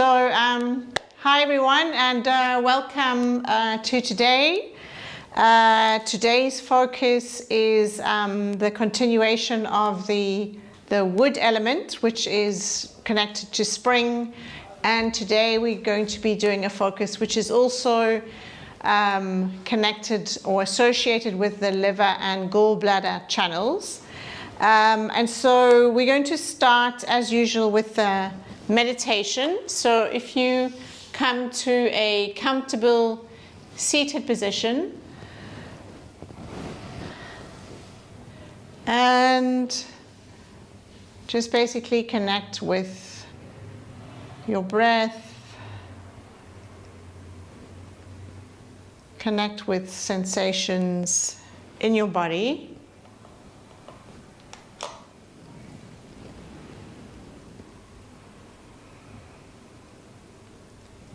Hi everyone, and welcome to today. Today's focus is the continuation of the wood element, which is connected to spring. And today we're going to be doing a focus which is also connected or associated with the liver and gallbladder channels. And so we're going to start as usual with the meditation. So if you come to a comfortable seated position and just basically connect with your breath, connect with sensations in your body.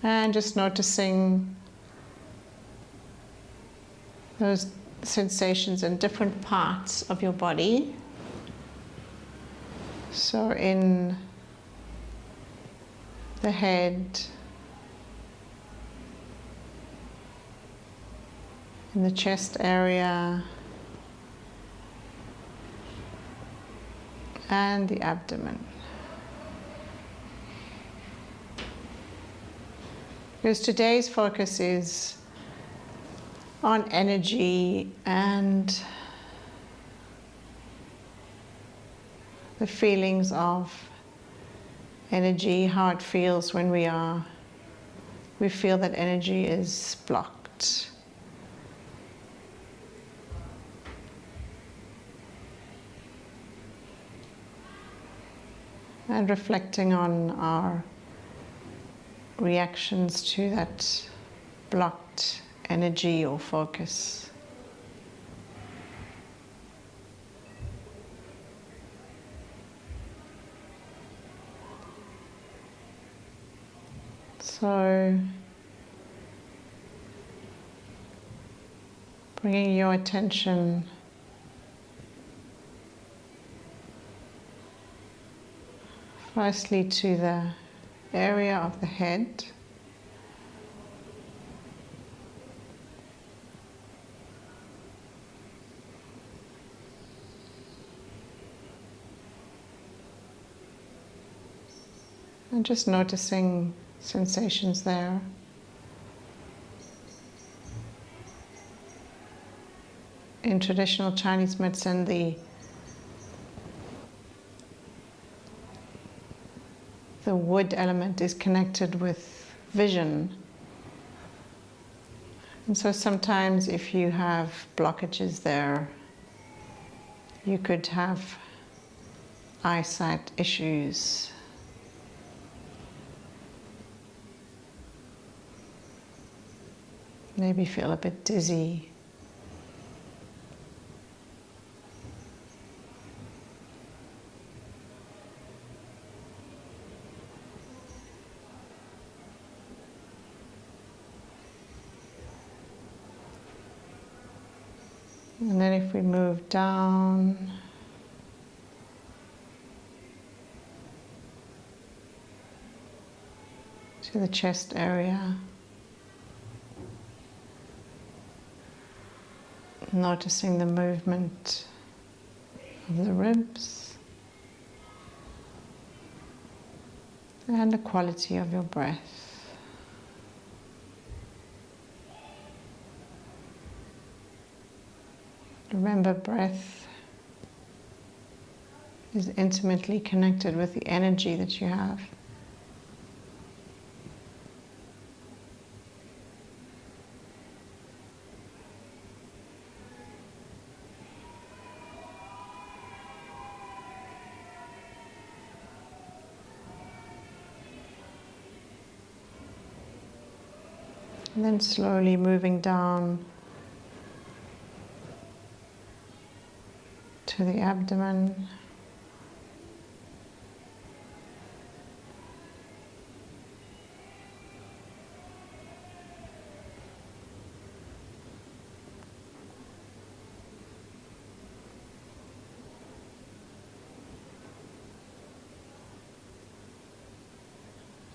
And just noticing those sensations in different parts of your body. So in the head, in the chest area, and the abdomen. Because today's focus is on energy and the feelings of energy, how it feels when we feel that energy is blocked. And reflecting on our reactions to that blocked energy or focus. So, bringing your attention firstly to the area of the head, and just noticing sensations there. In traditional Chinese medicine, the wood element is connected with vision. And so sometimes if you have blockages there, you could have eyesight issues. Maybe feel a bit dizzy. And then if we move down to the chest area, noticing the movement of the ribs and the quality of your breath. Remember, breath is intimately connected with the energy that you have. And then slowly moving down to the abdomen.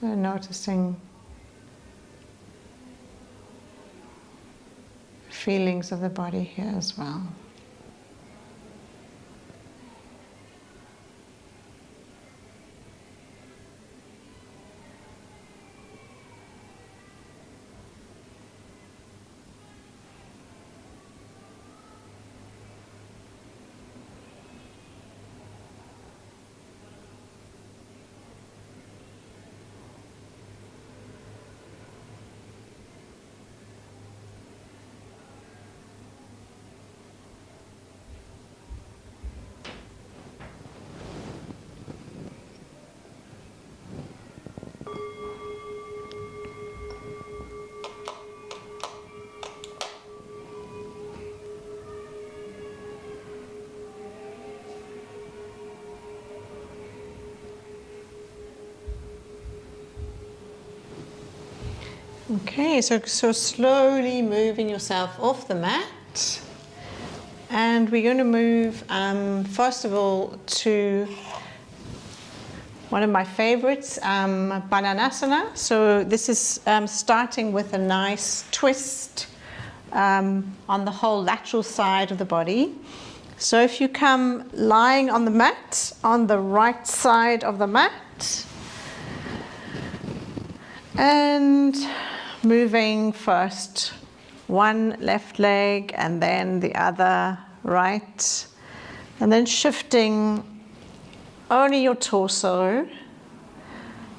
So noticing feelings of the body here as well. Okay, so slowly moving yourself off the mat, and we're going to move first of all to one of my favorites, Bananasana. So this is starting with a nice twist on the whole lateral side of the body. So if you come lying on the mat, on the right side of the mat, and moving first one left leg and then the other right, and then shifting only your torso,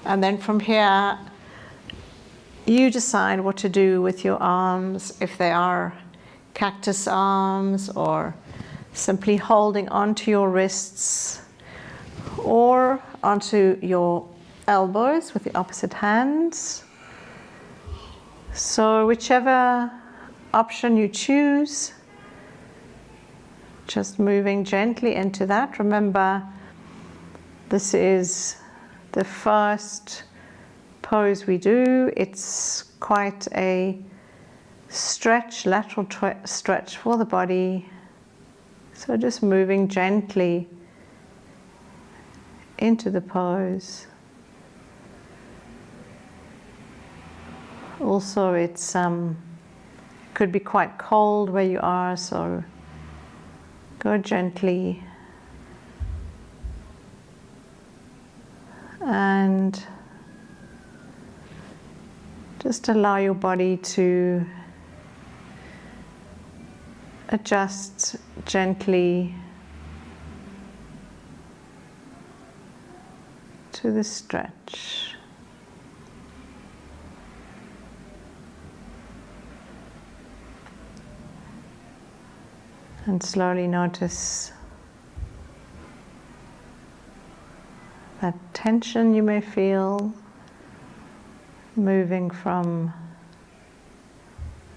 and then from here you decide what to do with your arms, if they are cactus arms or simply holding onto your wrists or onto your elbows with the opposite hands. So whichever option you choose, just moving gently into that. Remember, this is the first pose we do. It's quite a stretch, lateral stretch for the body. So just moving gently into the pose. Also, it's could be quite cold where you are, so go gently and just allow your body to adjust gently to the stretch. And slowly notice that tension you may feel moving from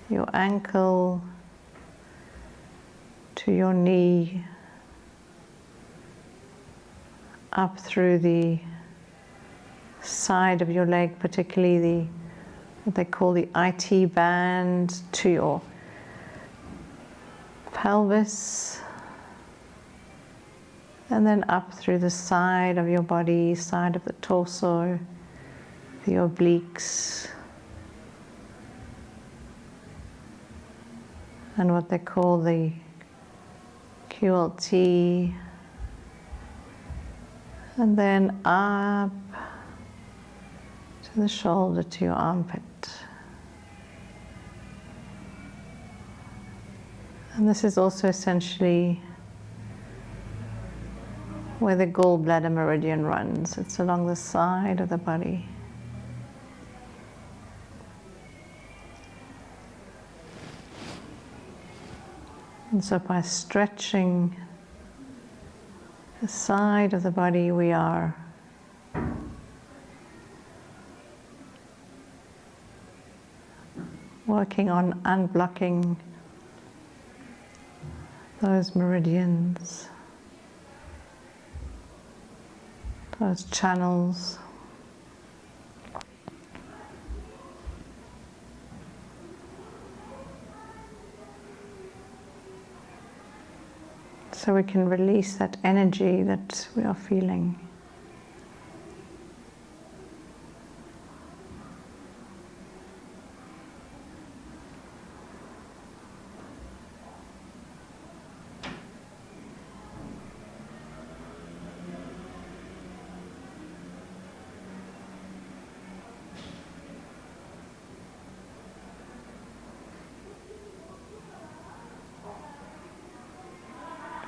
your ankle to your knee, up through the side of your leg, particularly what they call the IT band, to your pelvis, and then up through the side of your body, side of the torso, the obliques, and what they call the QLT, and then up to the shoulder, to your armpit. And this is also essentially where the gallbladder meridian runs. It's along the side of the body. And so by stretching the side of the body, we are working on unblocking those meridians, those channels. So we can release that energy that we are feeling.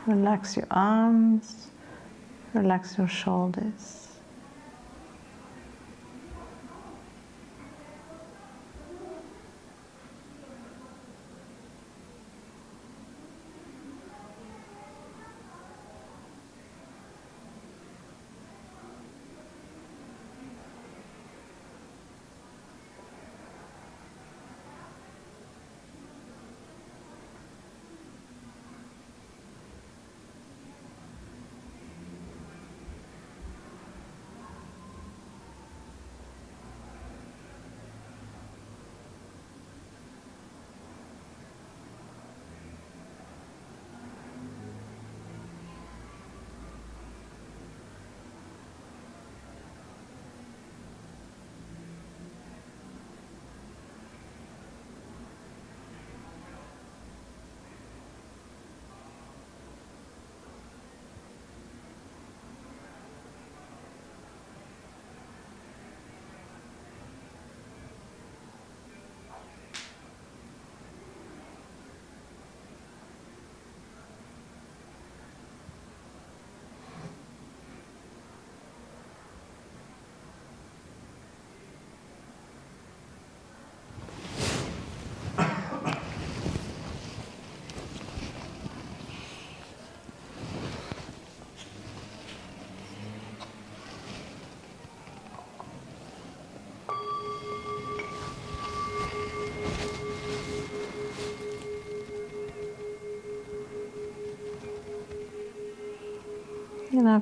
Relax your arms, relax your shoulders.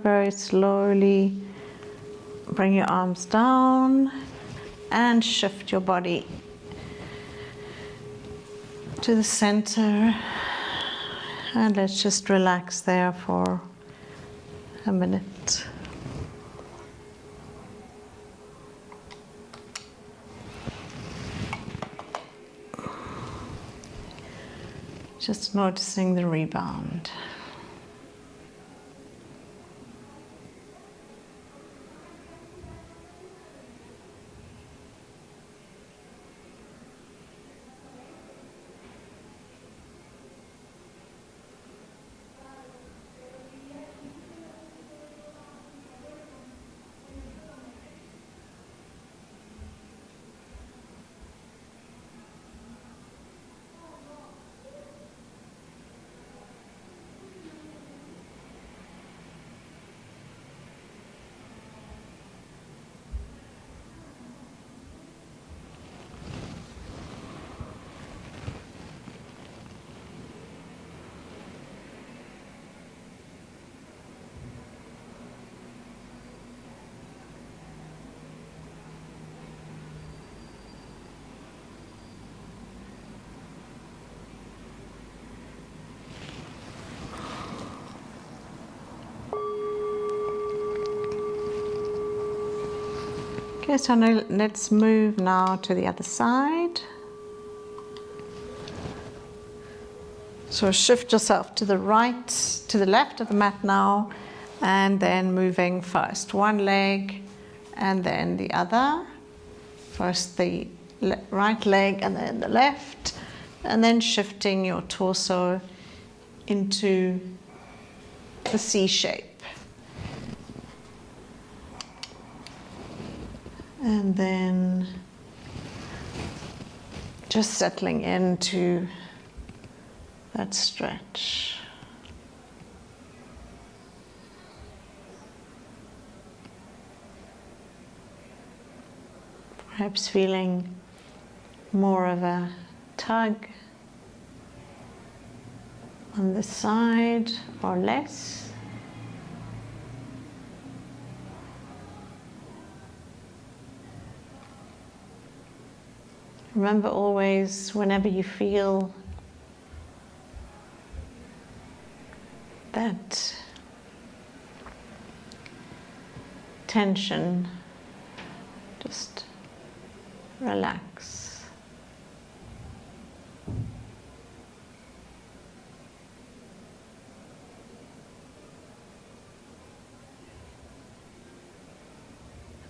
Very slowly bring your arms down and shift your body to the center, and let's just relax there for a minute. Just noticing the rebound. Okay, so now let's move now to the other side. So shift yourself to the right, to the left of the mat now, and then moving first one leg and then the other. First the right leg and then the left, and then shifting your torso into the C shape. And then just settling into that stretch. Perhaps feeling more of a tug on this side or less. Remember always, whenever you feel that tension, just relax.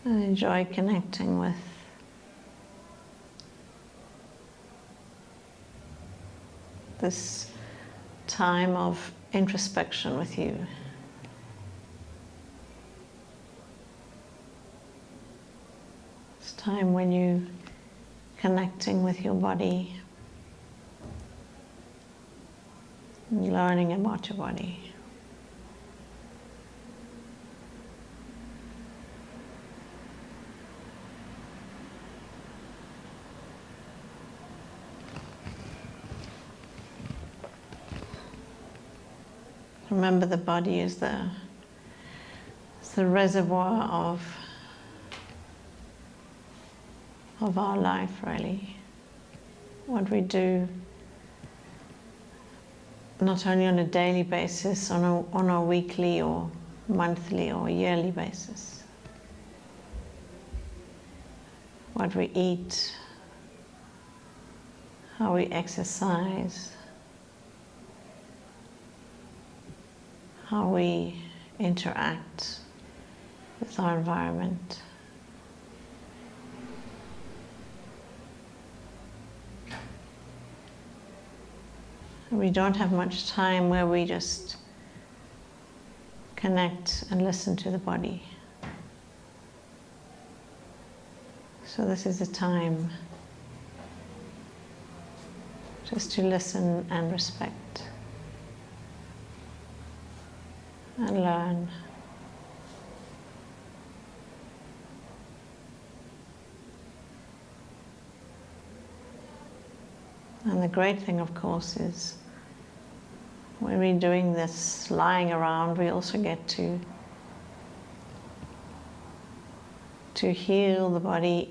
And enjoy connecting with this time of introspection with you. It's time when you're connecting with your body, and learning about your body. Remember, the body is the reservoir of our life, really. What we do, not only on a daily basis, on a weekly or monthly or yearly basis. What we eat, how we exercise, how we interact with our environment. We don't have much time where we just connect and listen to the body. So this is a time just to listen and respect and learn. And the great thing, of course, is when we're doing this lying around, we also get to heal the body.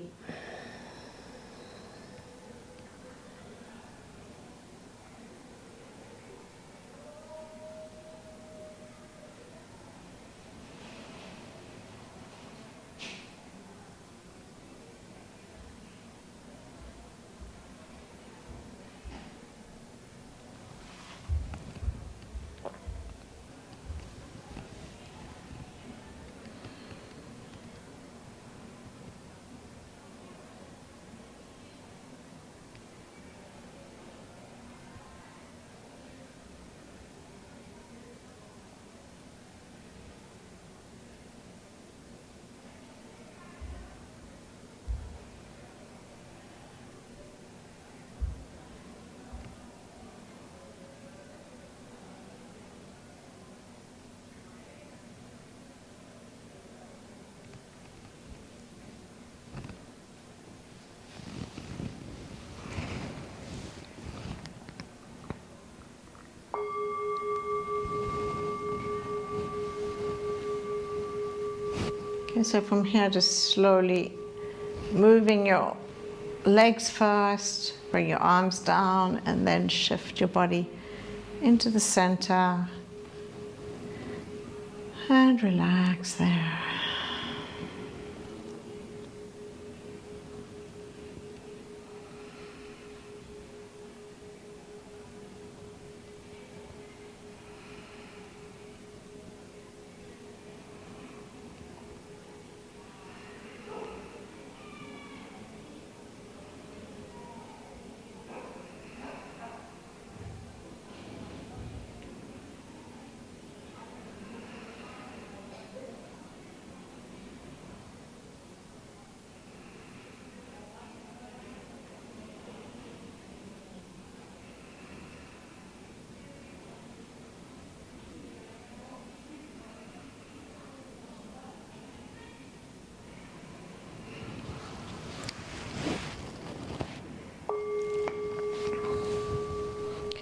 Okay, so from here, just slowly moving your legs first, bring your arms down, and then shift your body into the center. And relax there.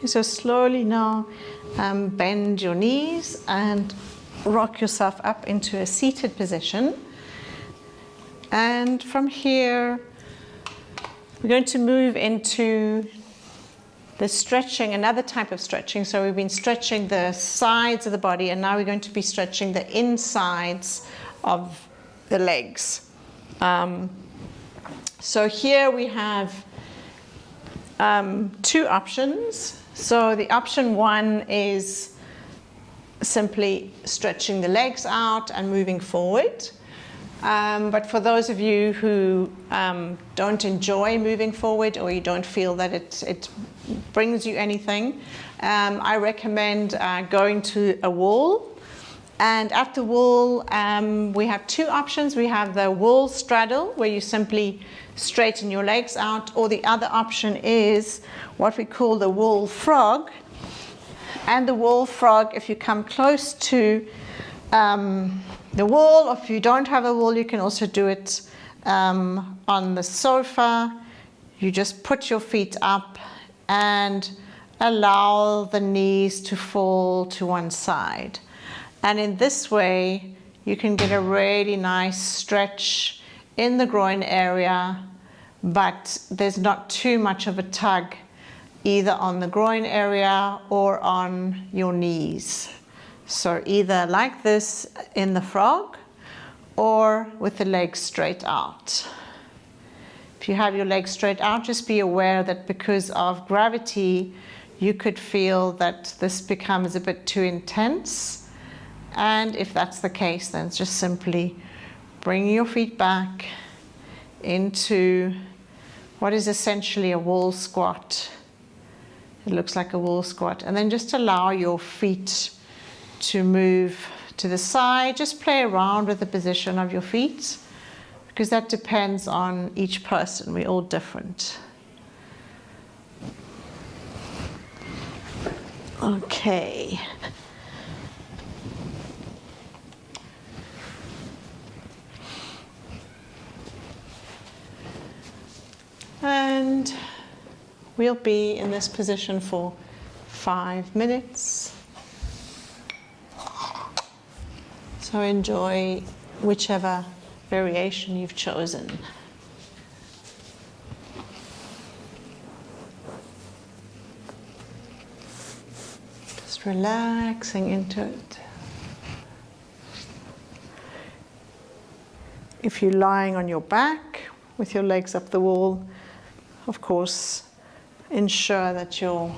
So slowly now bend your knees and rock yourself up into a seated position. And from here, we're going to move into the stretching, another type of stretching. So we've been stretching the sides of the body, and now we're going to be stretching the insides of the legs. So here we have two options. So the option one is simply stretching the legs out and moving forward. But for those of you who don't enjoy moving forward, or you don't feel that it brings you anything, I recommend going to a wall. And at the wall, we have two options. We have the wall straddle, where you simply straighten your legs out, or the other option is what we call the wall frog. And the wall frog, if you come close to the wall, or if you don't have a wall, you can also do it on the sofa. You just put your feet up and allow the knees to fall to one side. And in this way, you can get a really nice stretch in the groin area, but there's not too much of a tug either on the groin area or on your knees. So either like this in the frog, or with the legs straight out. If you have your legs straight out, just be aware that because of gravity, you could feel that this becomes a bit too intense. And if that's the case, then just simply bring your feet back into what is essentially a wall squat. It looks like a wall squat. And then just allow your feet to move to the side. Just play around with the position of your feet, because that depends on each person. We're all different. Okay. And we'll be in this position for 5 minutes. So enjoy whichever variation you've chosen. Just relaxing into it. If you're lying on your back with your legs up the wall, of course, ensure that your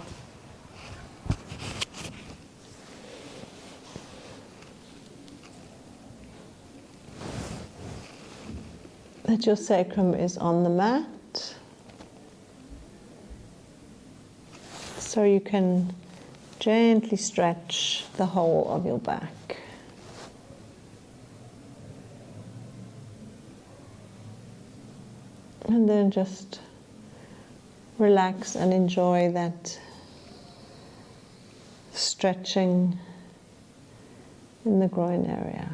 sacrum is on the mat, so you can gently stretch the whole of your back. And then just relax and enjoy that stretching in the groin area.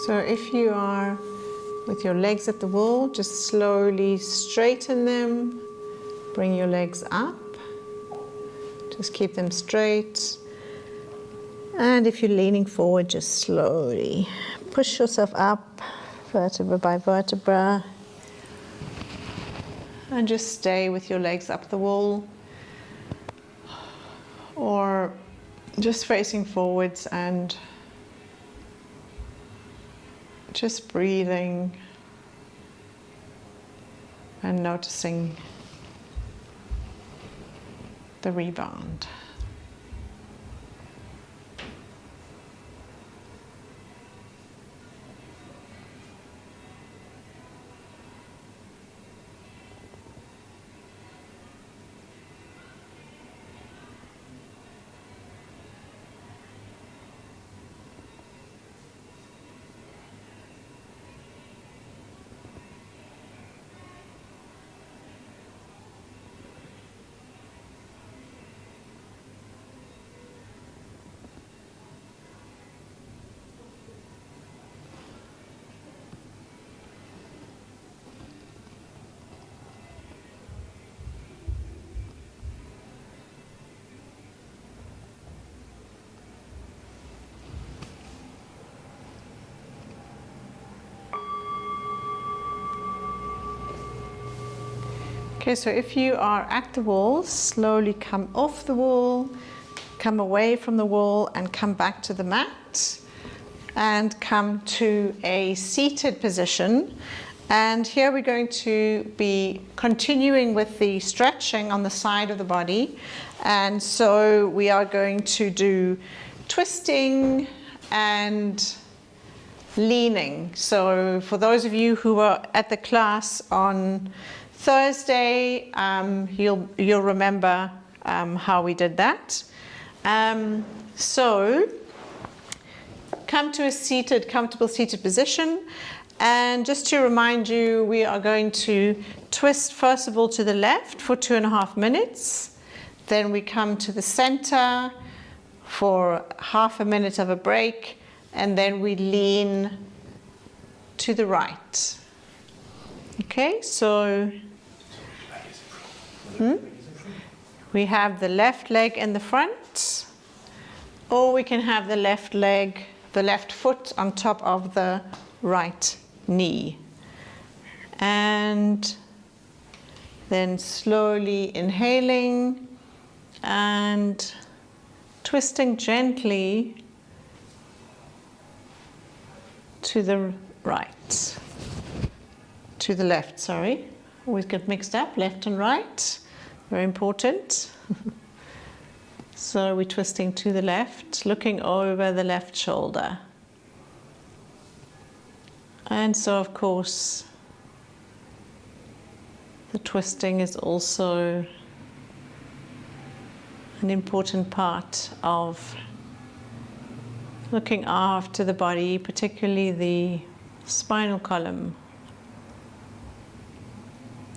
So if you are with your legs at the wall, just slowly straighten them. Bring your legs up. Just keep them straight. And if you're leaning forward, just slowly push yourself up, vertebra by vertebra. And just stay with your legs up the wall. Or just facing forwards and just breathing and noticing the rebound. Okay, so if you are at the wall, slowly come off the wall, come away from the wall and come back to the mat and come to a seated position. And here we're going to be continuing with the stretching on the side of the body. And so we are going to do twisting and leaning. So for those of you who were at the class on Thursday, you'll remember how we did that. So come to a comfortable seated position. And just to remind you, we are going to twist first of all to the left for 2.5 minutes. Then we come to the center for half a minute of a break. And then we lean to the right. Okay, so we have the left leg in the front, or we can have the left leg, the left foot on top of the right knee. And then slowly inhaling and twisting gently to the right, to the left, sorry. Always get mixed up, left and right, very important. So we're twisting to the left, looking over the left shoulder. And so, of course, the twisting is also an important part of looking after the body, particularly the spinal column,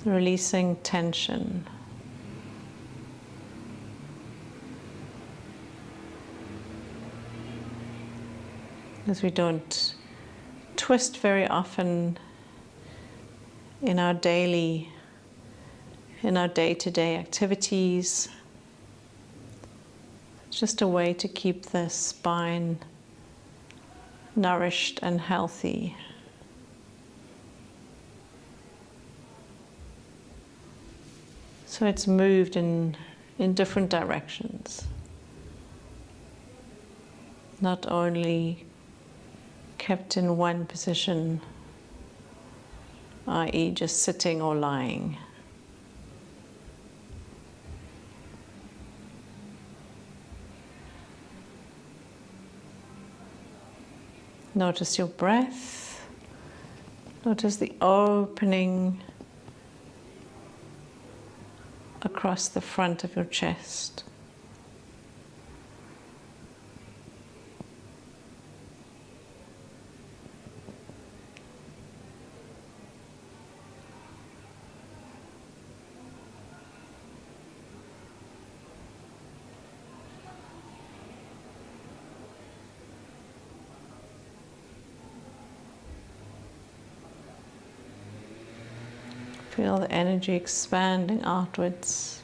releasing tension. As we don't twist very often in our day-to-day activities. It's just a way to keep the spine nourished and healthy. So it's moved in different directions. Not only kept in one position, i.e. just sitting or lying. Notice your breath. Notice the opening across the front of your chest. Feel the energy expanding outwards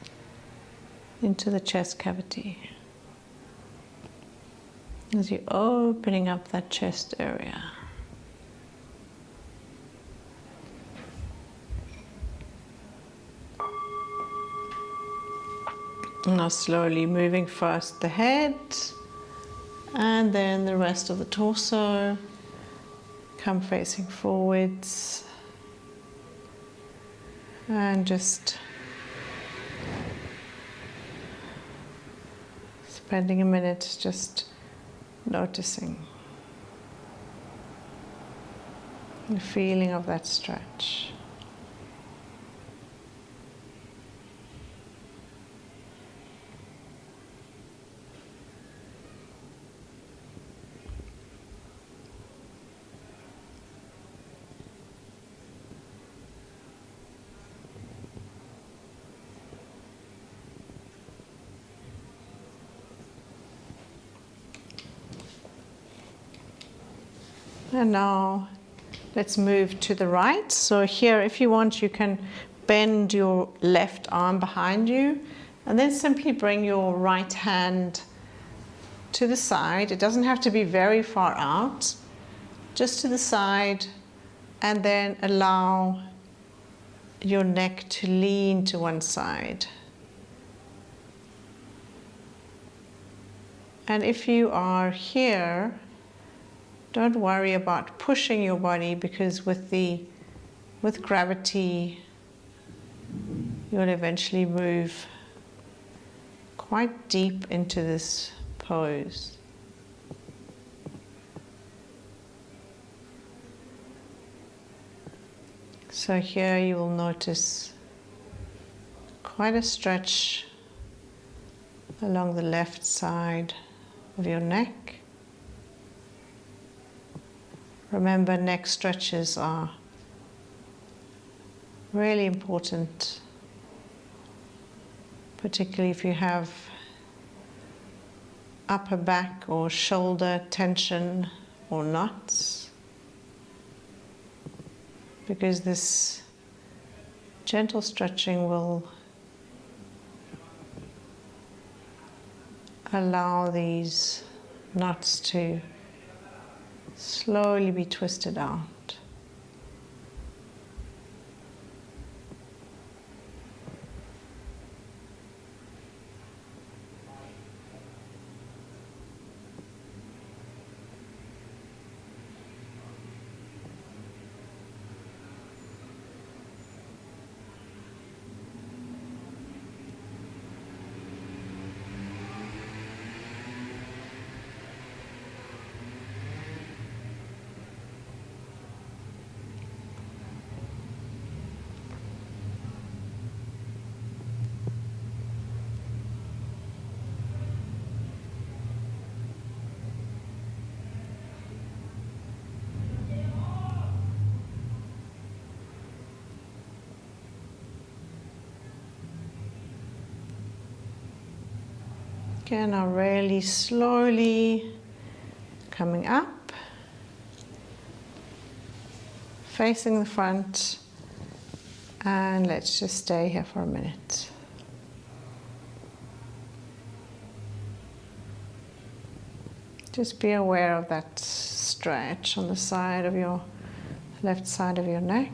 into the chest cavity as you're opening up that chest area. Now slowly moving first the head and then the rest of the torso. Come facing forwards and just spending a minute just noticing the feeling of that stretch. And now let's move to the right. So here, if you want, you can bend your left arm behind you and then simply bring your right hand to the side. It doesn't have to be very far out, just to the side, and then allow your neck to lean to one side. And if you are here, don't worry about pushing your body, because with gravity, you'll eventually move quite deep into this pose. So here you will notice quite a stretch along the left side of your neck. Remember, neck stretches are really important, particularly if you have upper back or shoulder tension or knots, because this gentle stretching will allow these knots to slowly be twisted out. Okay, now really slowly coming up, facing the front, and let's just stay here for a minute. Just be aware of that stretch on the side of your left side of your neck.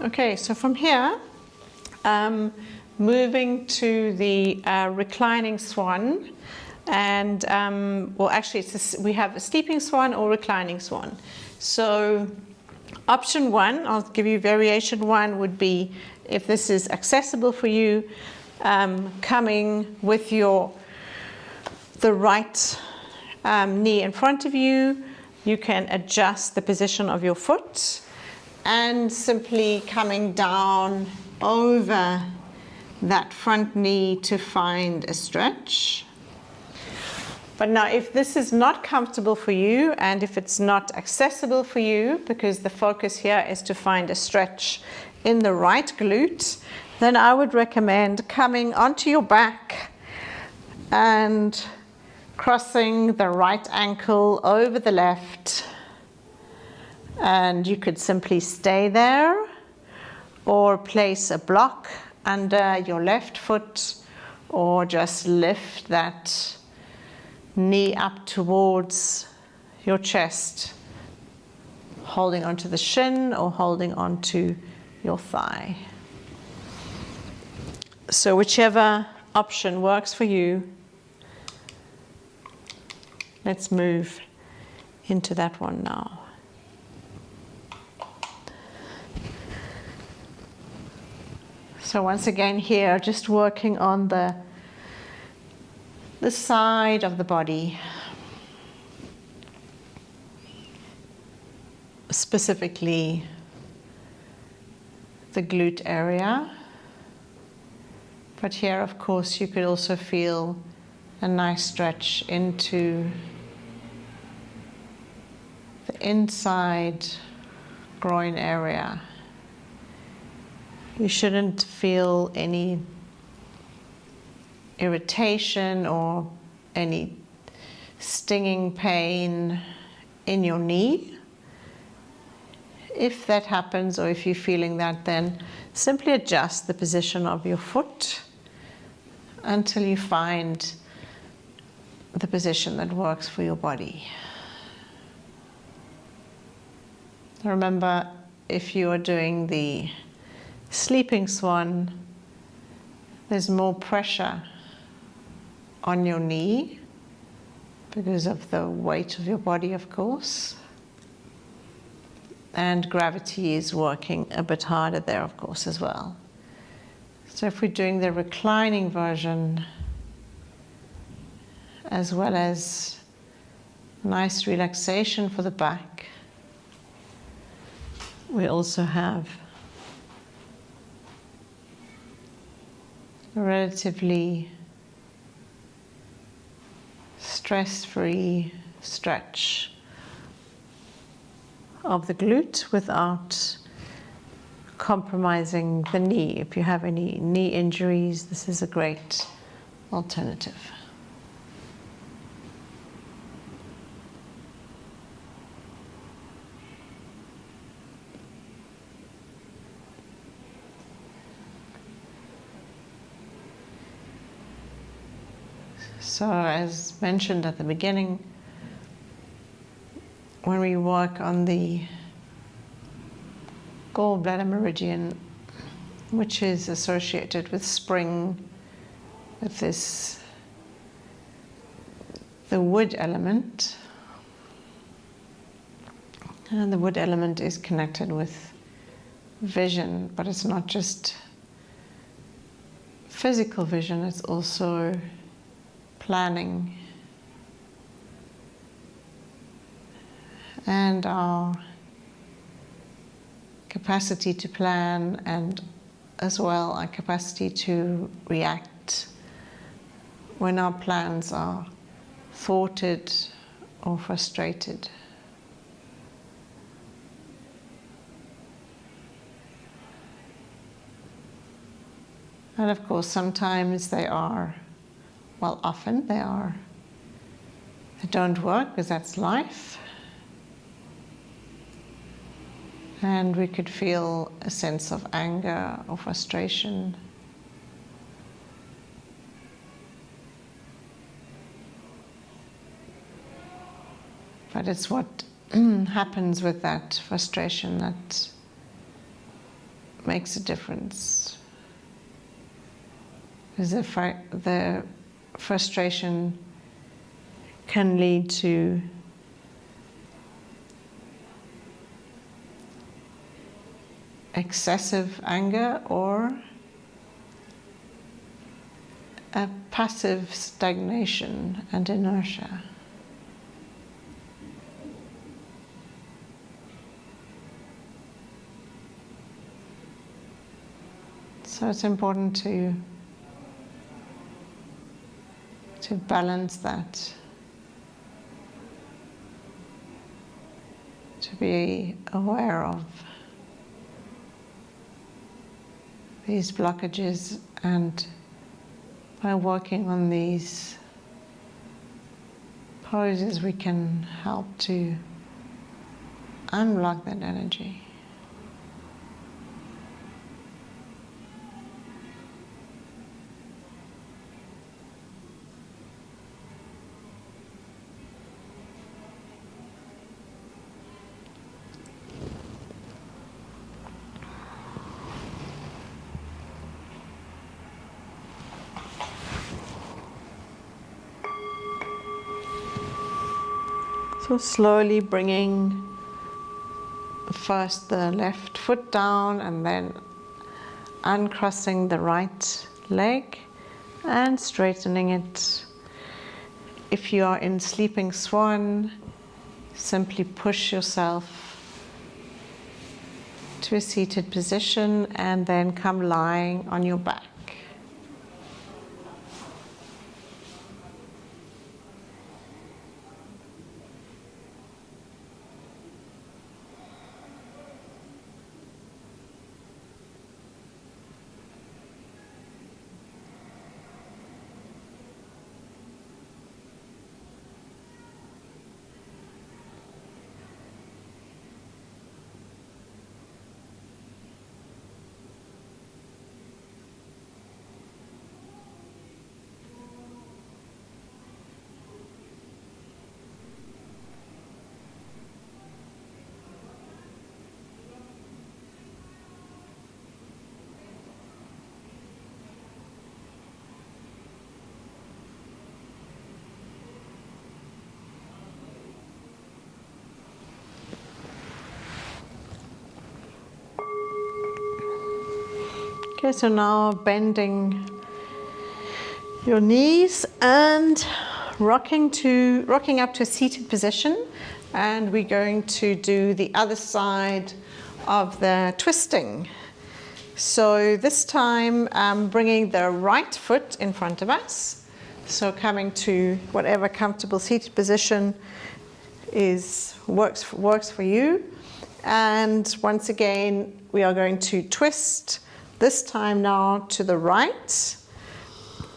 Okay, so from here, moving to the reclining swan, and well, actually, we have a sleeping swan or reclining swan. So, option one, I'll give you variation one, would be, if this is accessible for you, coming with the right knee in front of you. You can adjust the position of your foot and simply coming down over that front knee to find a stretch. But now, if this is not comfortable for you and if it's not accessible for you, because the focus here is to find a stretch in the right glute, then I would recommend coming onto your back and crossing the right ankle over the left. And you could simply stay there or place a block under your left foot, or just lift that knee up towards your chest, holding onto the shin or holding onto your thigh. So whichever option works for you, let's move into that one now. So once again here, just working on the side of the body, specifically the glute area. But here, of course, you could also feel a nice stretch into the inside groin area. You shouldn't feel any irritation or any stinging pain in your knee. If that happens, or if you're feeling that, then simply adjust the position of your foot until you find the position that works for your body. Remember, if you are doing the sleeping swan, there's more pressure on your knee because of the weight of your body, of course. And gravity is working a bit harder there, of course, as well. So if we're doing the reclining version, as well as nice relaxation for the back, we also have a relatively stress-free stretch of the glute without compromising the knee. If you have any knee injuries, this is a great alternative. So, as mentioned at the beginning, when we work on the gallbladder meridian, which is associated with spring, with the wood element, and the wood element is connected with vision, but it's not just physical vision, it's also planning. And our capacity to plan, and as well our capacity to react when our plans are thwarted or frustrated. And of course, sometimes they are, well, often they don't work, because that's life. And we could feel a sense of anger or frustration. But it's what happens with that frustration that makes a difference. Because the frustration can lead to excessive anger or a passive stagnation and inertia. So it's important to balance that, to be aware of these blockages, and by working on these poses we can help to unblock that energy. So slowly bringing first the left foot down and then uncrossing the right leg and straightening it. If you are in sleeping swan, simply push yourself to a seated position and then come lying on your back. Okay, so now bending your knees and rocking up to a seated position, and we're going to do the other side of the twisting. So this time bringing the right foot in front of us, so coming to whatever comfortable seated position works for you, and once again we are going to twist, this time now to the right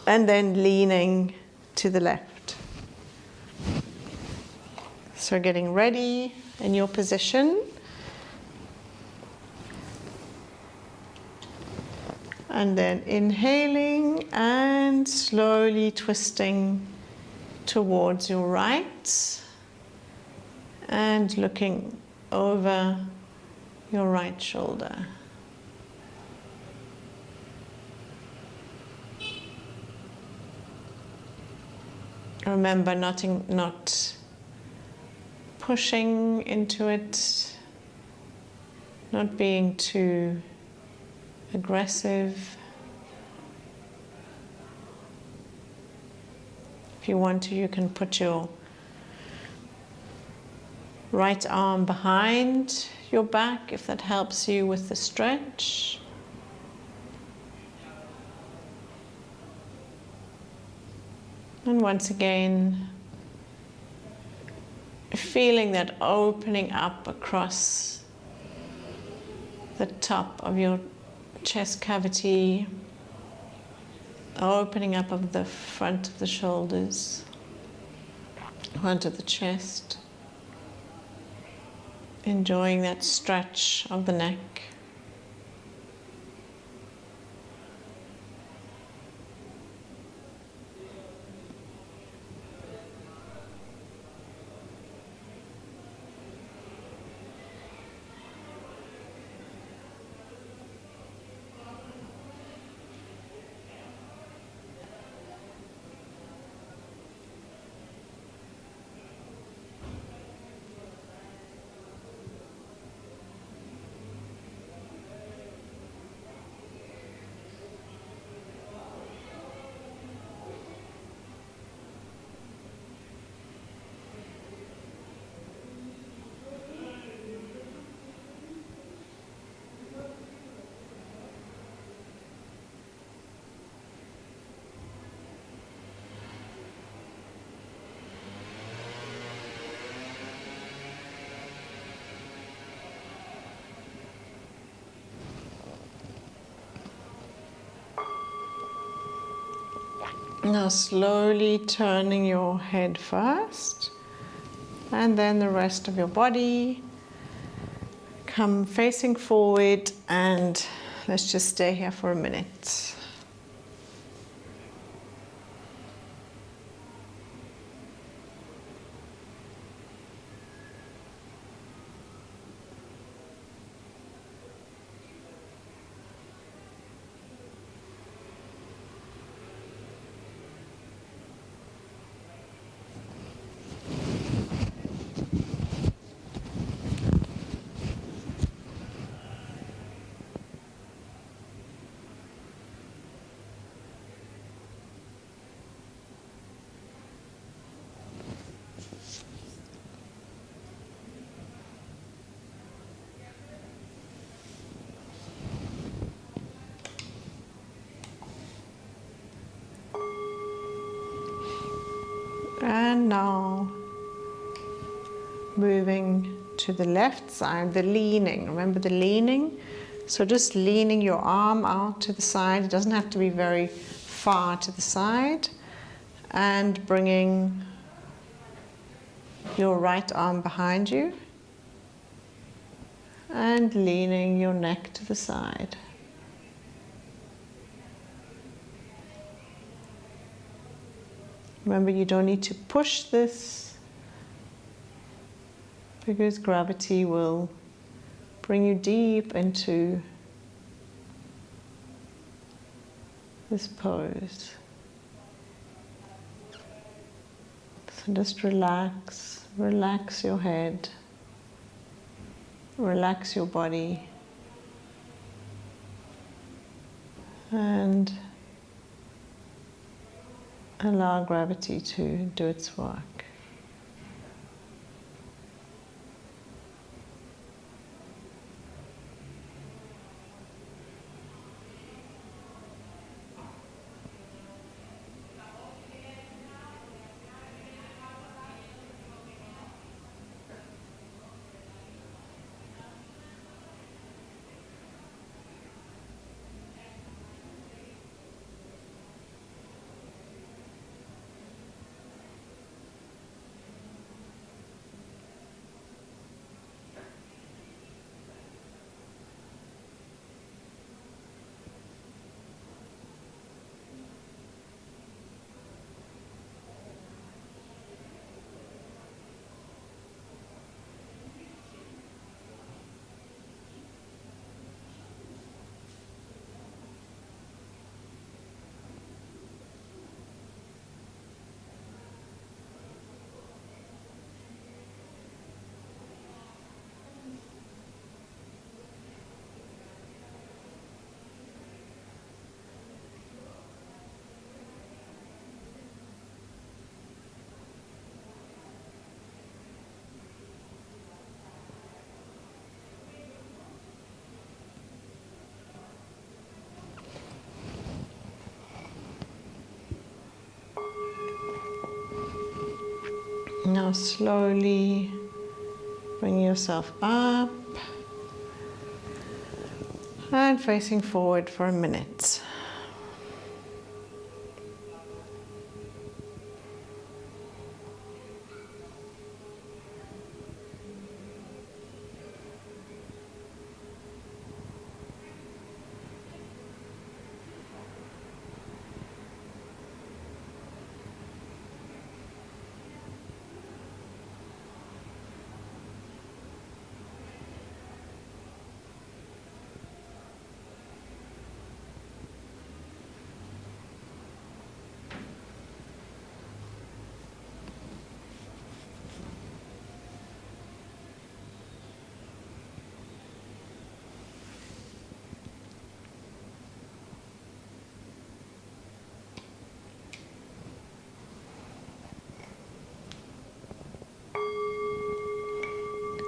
and then leaning to the left. So getting ready in your position. And then inhaling and slowly twisting towards your right and looking over your right shoulder. Remember not pushing into it, not being too aggressive. If you want to, you can put your right arm behind your back if that helps you with the stretch. And once again, feeling that opening up across the top of your chest cavity, opening up of the front of the shoulders, front of the chest, enjoying that stretch of the neck. Now slowly turning your head first, and then the rest of your body. Come facing forward, and let's just stay here for a minute. And now moving to the left side, the leaning. Remember the leaning? So just leaning your arm out to the side. It doesn't have to be very far to the side. And bringing your right arm behind you. And leaning your neck to the side. Remember, you don't need to push this because gravity will bring you deep into this pose. So just relax, relax your head, relax your body, and allow gravity to do its work. Now slowly bring yourself up and facing forward for a minute.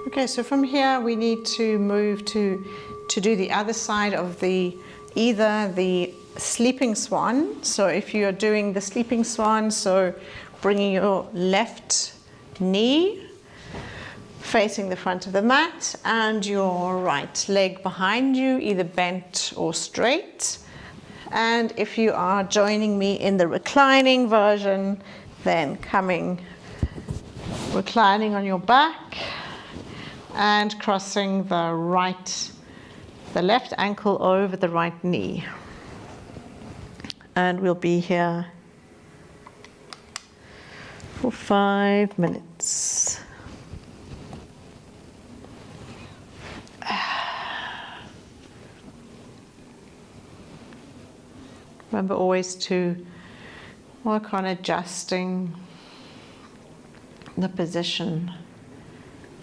Okay, so from here we need to move to do the other side of either the sleeping swan. So if you're doing the sleeping swan, so bringing your left knee facing the front of the mat and your right leg behind you, either bent or straight. And if you are joining me in the reclining version, then reclining on your back and crossing the left ankle over the right knee. And we'll be here for 5 minutes. Remember always to work on adjusting the position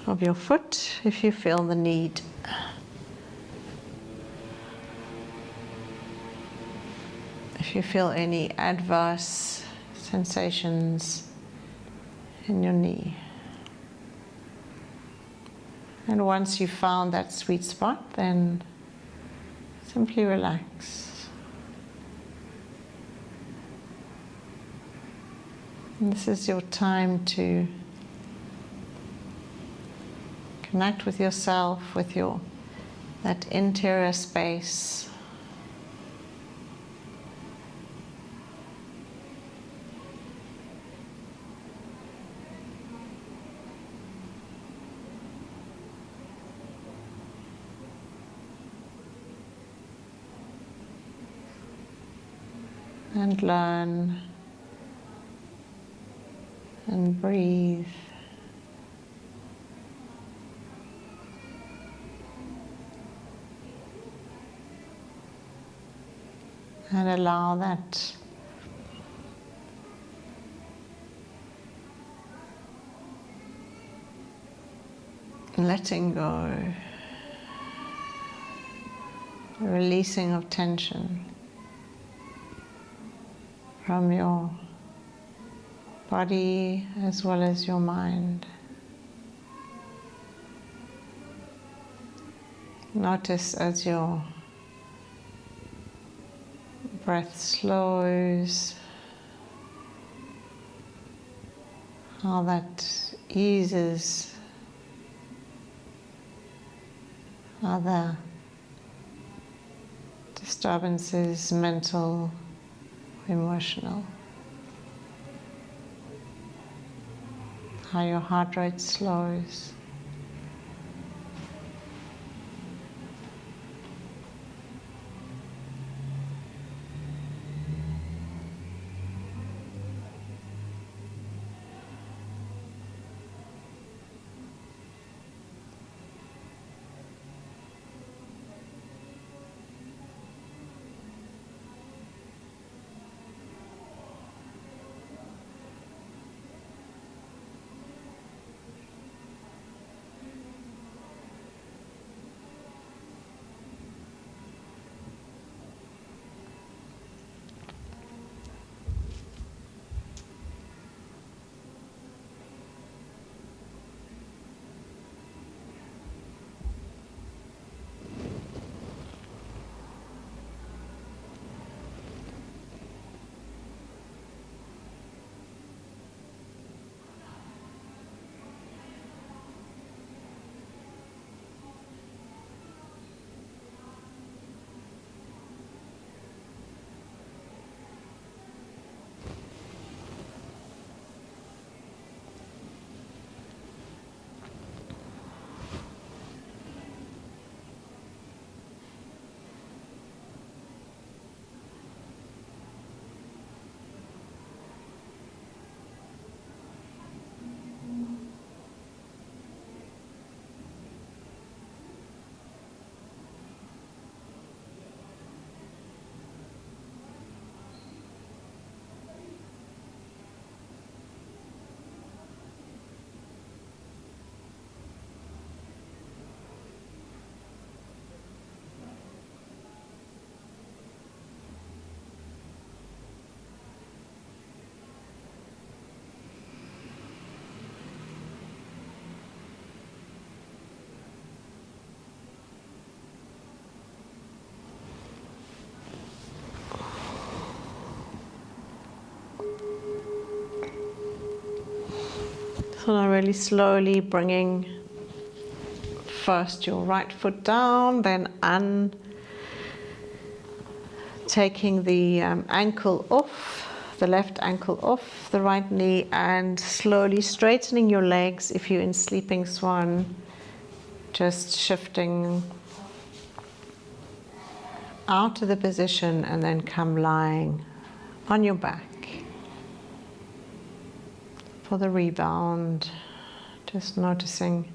of your foot if you feel the need. If you feel any adverse sensations in your knee. And once you've found that sweet spot, then simply relax. And this is your time to connect with yourself, with that interior space. And learn and breathe. And allow that letting go, the releasing of tension from your body as well as your mind. Notice as your breath slows, how that eases other disturbances, mental, emotional. How your heart rate slows. So now really slowly bringing first your right foot down, then taking the ankle off, the left ankle off the right knee, and slowly straightening your legs. If you're in sleeping swan, just shifting out of the position and then come lying on your back for the rebound. Just noticing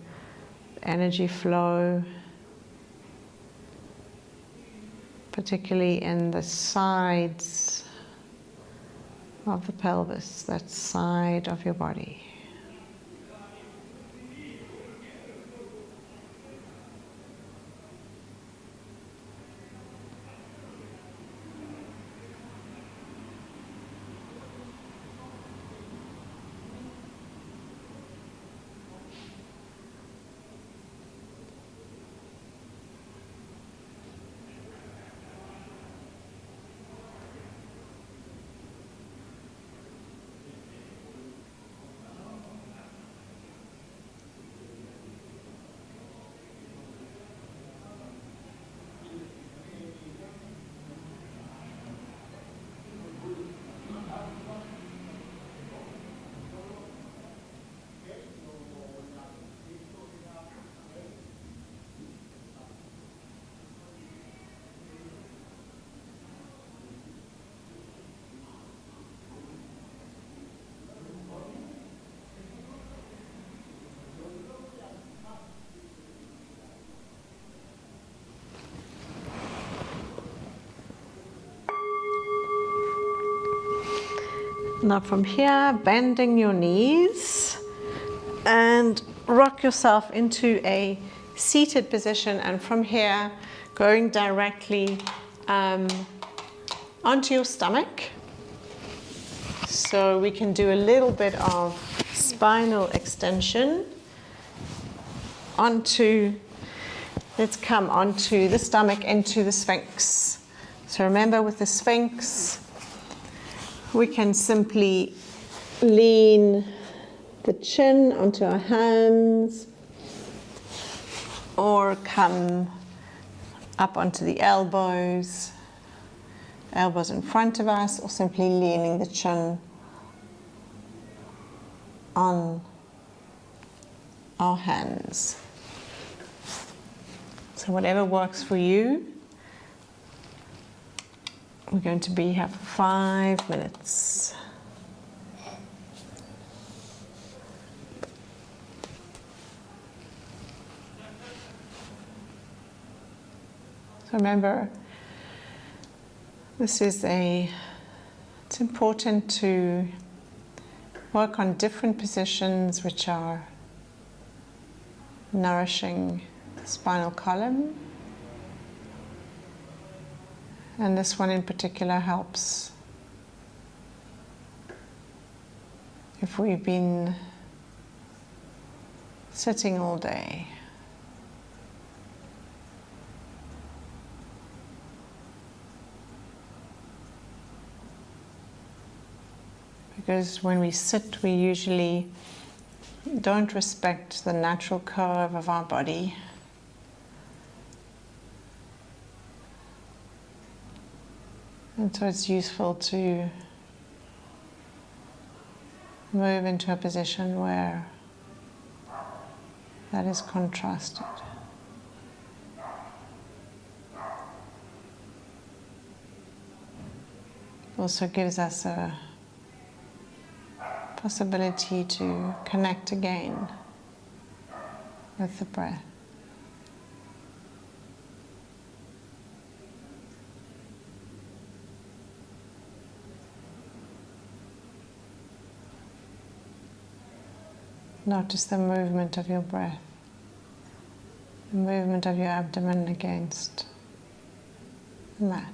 the energy flow, particularly in the sides of the pelvis, that side of your body. Now from here, bending your knees and rock yourself into a seated position, and from here going directly onto your stomach. So we can do a little bit of spinal extension onto, let's come onto the stomach into the Sphinx. So remember, with the Sphinx, we can simply lean the chin onto our hands or come up onto the elbows, elbows in front of us, or simply leaning the chin on our hands. So whatever works for you. We're going to be here for 5 minutes. So remember, it's important to work on different positions which are nourishing the spinal column. And this one in particular helps if we've been sitting all day. Because when we sit, we usually don't respect the natural curve of our body. And so it's useful to move into a position where that is contrasted. It also gives us a possibility to connect again with the breath. Notice the movement of your breath, the movement of your abdomen against the mat.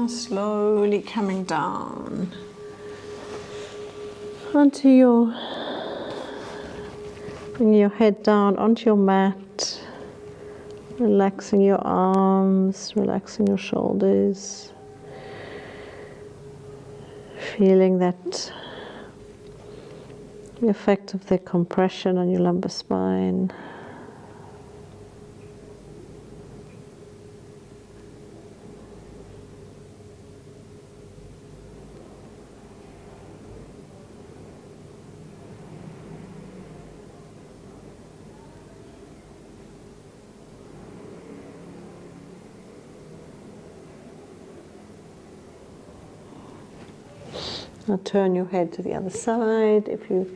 now slowly coming down onto your, bring your head down onto your mat, relaxing your arms, relaxing your shoulders, feeling that the effect of the compression on your lumbar spine. Now turn your head to the other side if you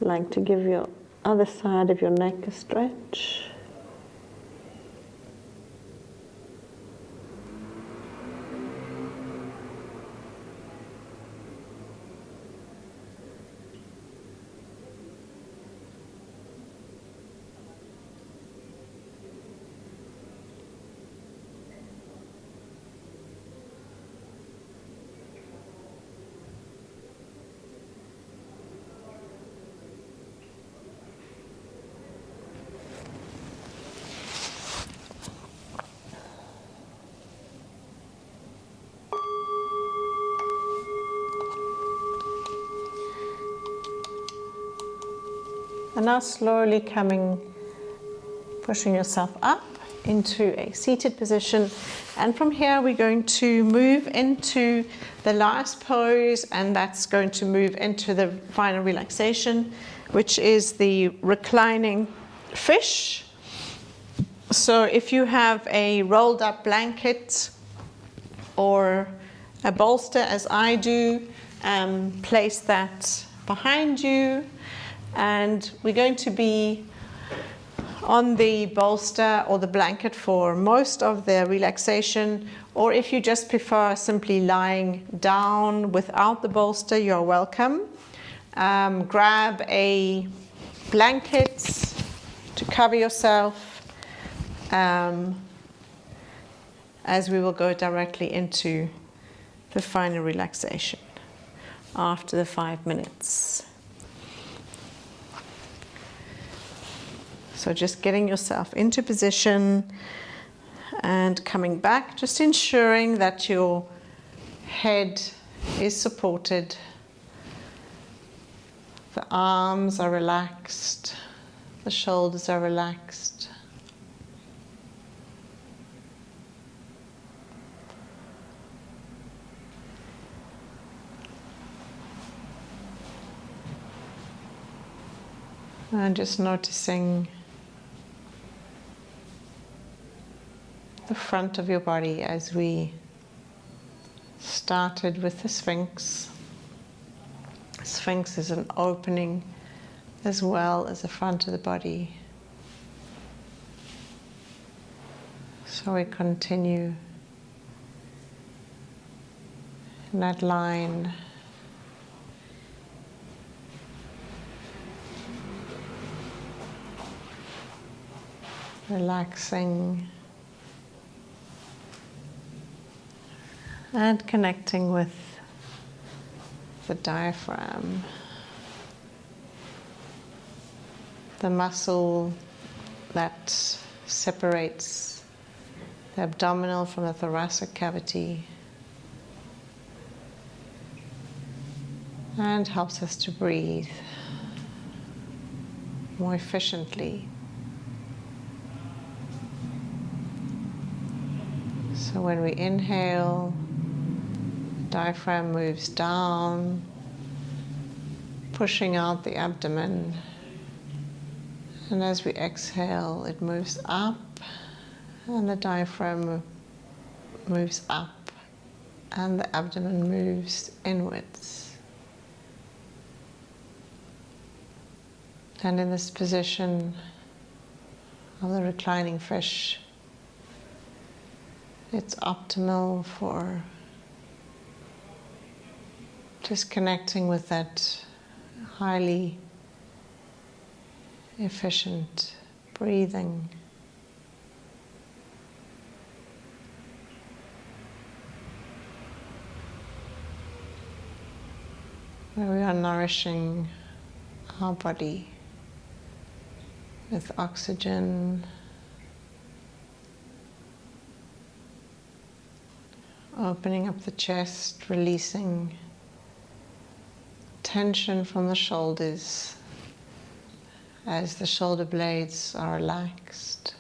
like to give your other side of your neck a stretch. And now slowly pushing yourself up into a seated position. And from here we're going to move into the last pose, and that's going to move into the final relaxation, which is the reclining fish. So if you have a rolled up blanket or a bolster, as I do, place that behind you. And we're going to be on the bolster or the blanket for most of the relaxation, or if you just prefer simply lying down without the bolster, you're welcome. Grab a blanket to cover yourself, as we will go directly into the final relaxation after the 5 minutes. So just getting yourself into position and coming back, just ensuring that your head is supported, the arms are relaxed, the shoulders are relaxed. And just noticing the front of your body as we started with the Sphinx. Sphinx is an opening as well as the front of the body. So we continue in that line. Relaxing and connecting with the diaphragm, the muscle that separates the abdominal from the thoracic cavity and helps us to breathe more efficiently. So when we inhale, the diaphragm moves down, pushing out the abdomen. And as we exhale, it moves up, and the diaphragm moves up, and the abdomen moves inwards. And in this position of the reclining fish, it's optimal for just connecting with that highly efficient breathing. where we are nourishing our body with oxygen, opening up the chest, releasing tension from the shoulders as the shoulder blades are relaxed,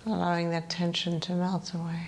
allowing that tension to melt away.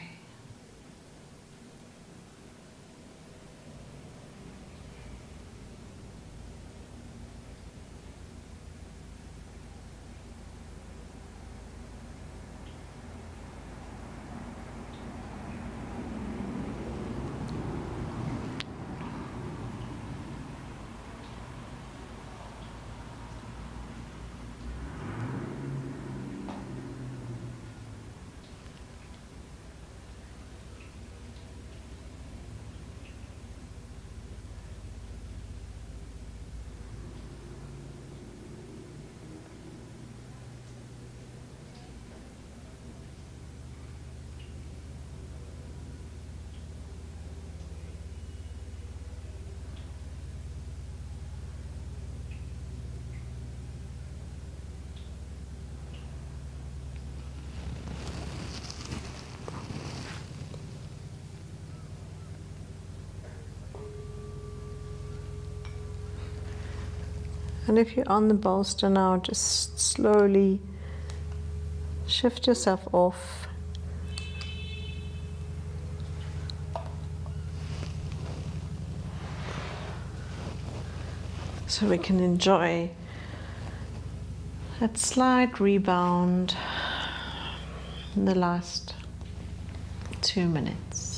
And if you're on the bolster now, just slowly shift yourself off. So we can enjoy that slight rebound in the last 2 minutes.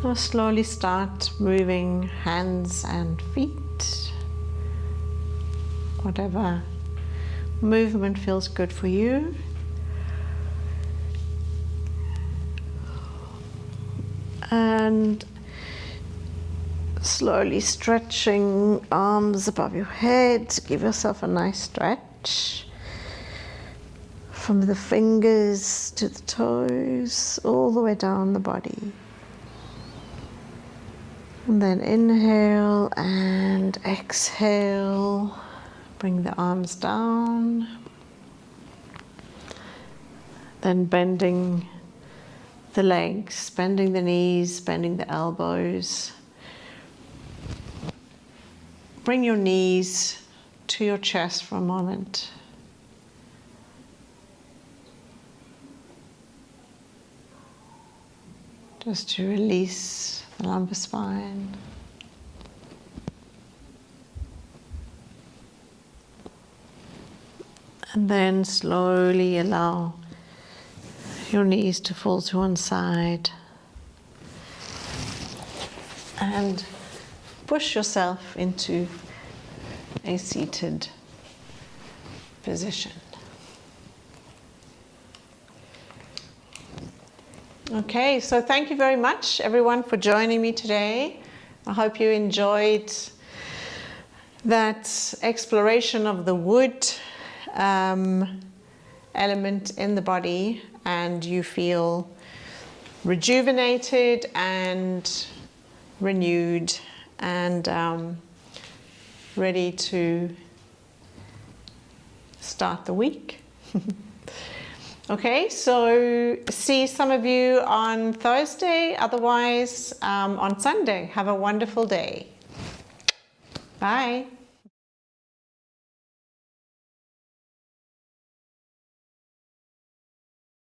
Now slowly start moving hands and feet. Whatever movement feels good for you. And slowly stretching arms above your head. Give yourself a nice stretch. From the fingers to the toes, all the way down the body. And then inhale and exhale. Bring the arms down. Then bending the legs, bending the knees, bending the elbows. Bring your knees to your chest for a moment. Just to release the lumbar spine. And then slowly allow your knees to fall to one side. And push yourself into a seated position. Okay, so thank you very much everyone for joining me today. I hope you enjoyed that exploration of the wood element in the body, and you feel rejuvenated and renewed and ready to start the week. Okay, so see some of you on Thursday, otherwise on Sunday. Have a wonderful day. Bye.